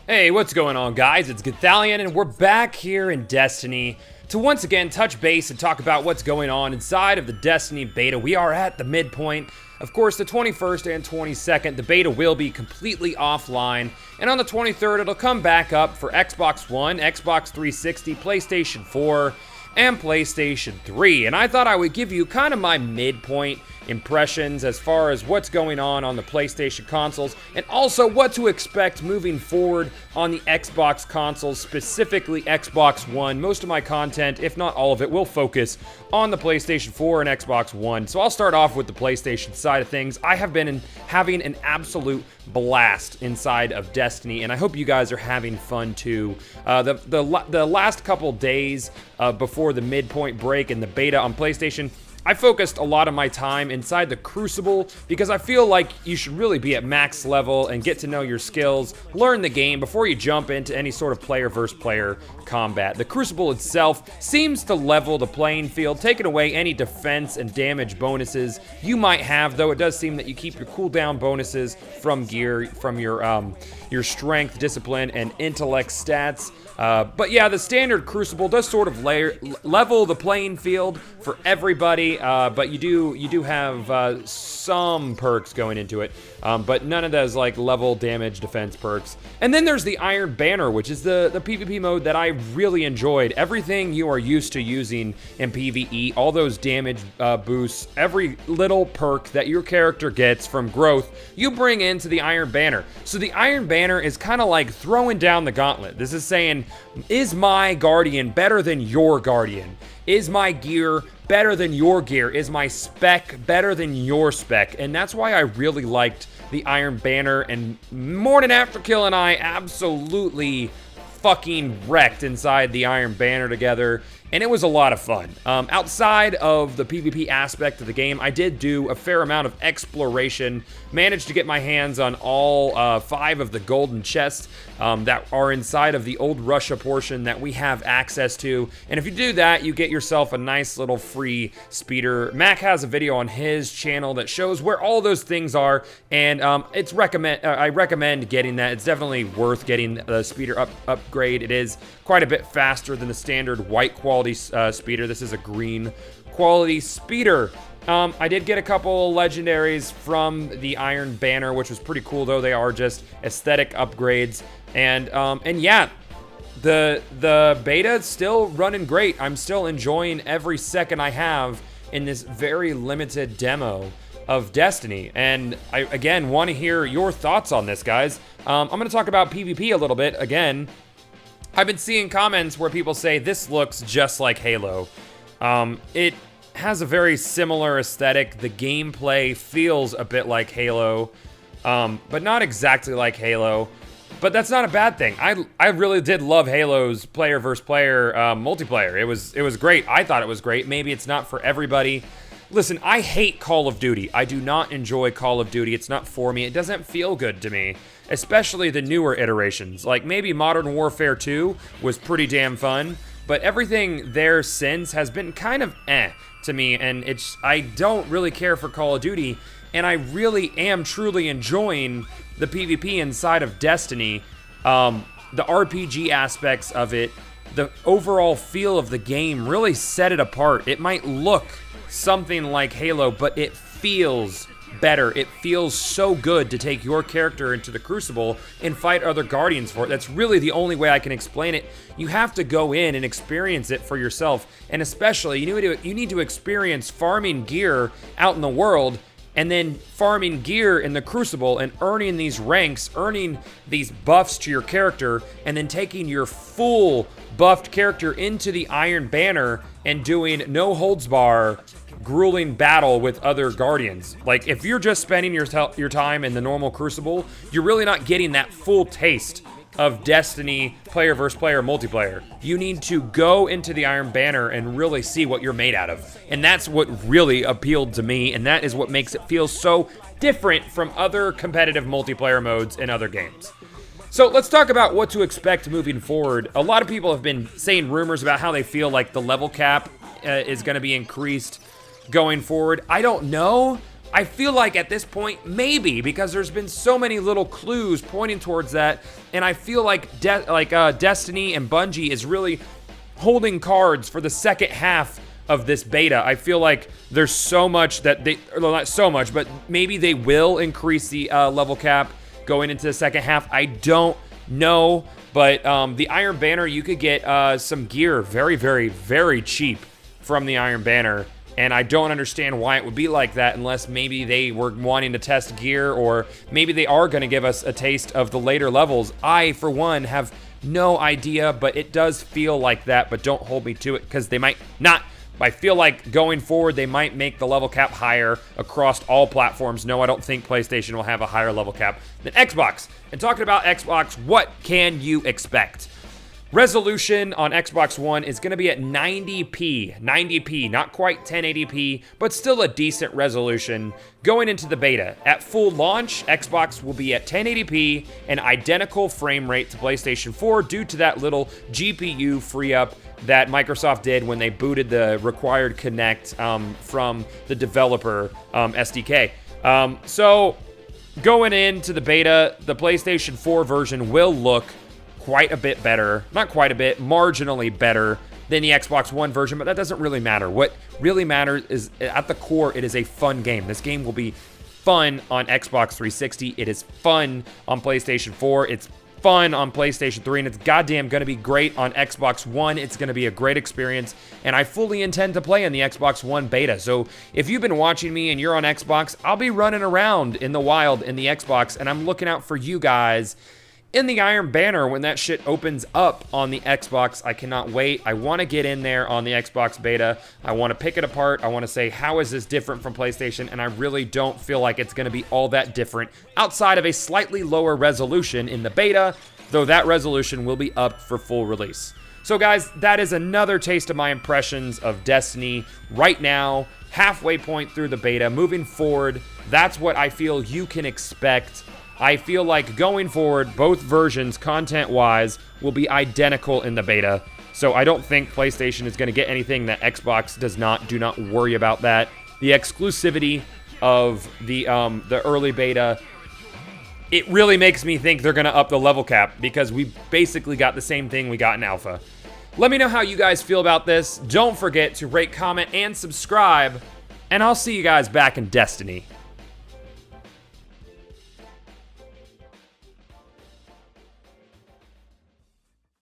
Hey, what's going on, guys? It's Gothalion, and we're back here in Destiny to once again touch base and talk about what's going on inside of the Destiny beta. We are at the midpoint. Of course, the 21st and 22nd, the beta will be completely offline, and on the 23rd, it'll come back up for Xbox One, Xbox 360, PlayStation 4, and PlayStation 3. And I thought I would give you kind of my midpoint impressions as far as what's going on the PlayStation consoles, and also what to expect moving forward on the Xbox consoles, specifically Xbox One. Most of my content, if not all of it, will focus on the PlayStation 4 and Xbox One. So I'll start off with the PlayStation side of things. I have been having an absolute blast inside of Destiny, and I hope you guys are having fun too. The last couple days before the midpoint break and the beta on PlayStation, I focused a lot of my time inside the Crucible because I feel like you should really be at max level and get to know your skills, learn the game before you jump into any sort of player versus player combat. The Crucible itself seems to level the playing field, taking away any defense and damage bonuses you might have, though it does seem that you keep your cooldown bonuses from gear, from your strength, discipline, and intellect stats. But yeah, the standard Crucible does sort of level the playing field for everybody, but you do have some perks going into it, but none of those like level damage defense perks. And then there's the Iron Banner, which is the PvP mode that I really enjoyed. Everything you are used to using in PvE, all those damage boosts, every little perk that your character gets from growth, you bring into the Iron Banner. So the Iron Banner is kind of like throwing down the gauntlet. This is saying, is my Guardian better than your Guardian? Is my gear better than your gear? Is my spec better than your spec? And that's why I really liked the Iron Banner, and Morning Afterkill and I absolutely fucking wrecked inside the Iron Banner together, and it was a lot of fun. Outside of the PvP aspect of the game, I did do a fair amount of exploration, managed to get my hands on all 5 of the golden chests that are inside of the old Russia portion that we have access to, and if you do that, you get yourself a nice little free speeder. Mac has a video on his channel that shows where all those things are, and I recommend getting that. It's definitely worth getting the speeder upgrade. It is quite a bit faster than the standard white quality speeder. This is a green quality speeder. I did get a couple legendaries from the Iron Banner, which was pretty cool, though they are just aesthetic upgrades. And yeah, the beta is still running great. I'm still enjoying every second I have in this very limited demo of Destiny. And I, again, want to hear your thoughts on this, guys. I'm going to talk about PvP a little bit. Again, I've been seeing comments where people say this looks just like Halo. It has a very similar aesthetic. The gameplay feels a bit like Halo, but not exactly like Halo. But that's not a bad thing. I really did love Halo's player versus player multiplayer. It was great. I thought it was great. Maybe it's not for everybody. Listen, I hate Call of Duty. I do not enjoy Call of Duty. It's not for me. It doesn't feel good to me, especially the newer iterations. Like maybe Modern Warfare 2 was pretty damn fun, but everything there since has been kind of to me, and I don't really care for Call of Duty, and I really am truly enjoying the PvP inside of Destiny. The RPG aspects of it, the overall feel of the game really set it apart. It might look something like Halo, but it feels better. It feels so good to take your character into the Crucible and fight other Guardians for it. That's really the only way I can explain it. You have to go in and experience it for yourself, and especially you need to experience farming gear out in the world, and then farming gear in the Crucible and earning these ranks, earning these buffs to your character, and then taking your full buffed character into the Iron Banner and doing no holds bar grueling battle with other Guardians. Like, if you're just spending your time in the normal Crucible, you're really not getting that full taste of Destiny player versus player multiplayer. You need to go into the Iron Banner and really see what you're made out of. And that's what really appealed to me, and that is what makes it feel so different from other competitive multiplayer modes in other games. So let's talk about what to expect moving forward. A lot of people have been saying rumors about how they feel like the level cap is going to be increased going forward. I don't know. I feel like at this point, maybe, because there's been so many little clues pointing towards that, and I feel like Destiny and Bungie is really holding cards for the second half of this beta. I feel like there's so much that well, not so much, but maybe they will increase the level cap going into the second half. I don't know, but the Iron Banner, you could get some gear very, very, very cheap from the Iron Banner, and I don't understand why it would be like that unless maybe they were wanting to test gear, or maybe they are going to give us a taste of the later levels. I, for one, have no idea, but it does feel like that, but don't hold me to it because they might not. I feel like going forward, they might make the level cap higher across all platforms. No, I don't think PlayStation will have a higher level cap than Xbox. And talking about Xbox, what can you expect? Resolution on Xbox One is going to be at 90p. 90p, not quite 1080p, but still a decent resolution going into the beta. At full launch, Xbox will be at 1080p, an identical frame rate to PlayStation 4 due to that little GPU free up that Microsoft did when they booted the required Kinect from the developer SDK. So going into the beta, the PlayStation 4 version will look quite a bit better, not quite a bit, marginally better than the Xbox One version, but that doesn't really matter. What really matters is, at the core, it is a fun game. This game will be fun on Xbox 360. It is fun on PlayStation 4. It's fun on PlayStation 3, and it's goddamn gonna be great on Xbox One. It's gonna be a great experience, and I fully intend to play in the Xbox One beta. So if you've been watching me and you're on Xbox, I'll be running around in the wild in the Xbox, and I'm looking out for you guys in the Iron Banner when that shit opens up on the Xbox. I cannot wait. I want to get in there on the Xbox beta. I want to pick it apart. I want to say, how is this different from PlayStation? And I really don't feel like it's going to be all that different outside of a slightly lower resolution in the beta, though that resolution will be up for full release. So guys, that is another taste of my impressions of Destiny right now, halfway point through the beta. Moving forward, that's what I feel you can expect. I feel like going forward, both versions, content-wise, will be identical in the beta. So I don't think PlayStation is going to get anything that Xbox does not. Do not worry about that. The exclusivity of the early beta, it really makes me think they're going to up the level cap because we basically got the same thing we got in alpha. Let me know how you guys feel about this. Don't forget to rate, comment, and subscribe, and I'll see you guys back in Destiny.